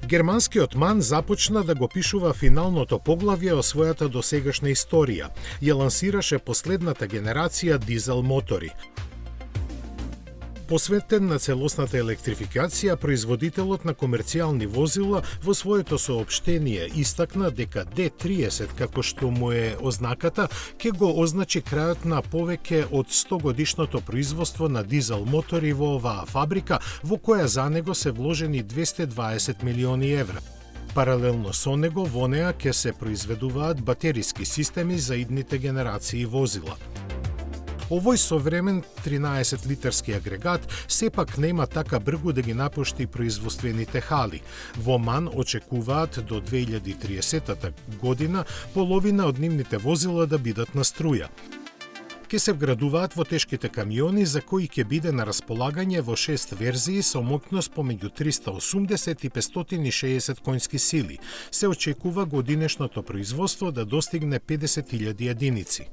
Германскиот МАН започна да го пишува финалното поглавје од својата досегашна историја. Ја лансираше последната генерација дизел мотори. Посветен на целосната електрификација, производителот на комерцијални возила во своето соопштение истакна дека D30, како што му е ознаката, ќе го означи крајот на повеќе од 100 годишното производство на дизел мотори во оваа фабрика, во која за него се вложени 220 милиони евра. Паралелно со него во неа ќе се произведуваат батериски системи за идните генерации возила. Овој современ 13-литарски агрегат сепак нема така бргу да ги напушти производствените хали. Во МАН очекуваат до 2030 година половина од нивните возила да бидат на струја. Ке се вградуваат во тешките камиони, за кои ќе биде на располагање во 6 верзии со моќност помеѓу 380 и 560 конски сили. Се очекува годинешното производство да достигне 50.000 единици.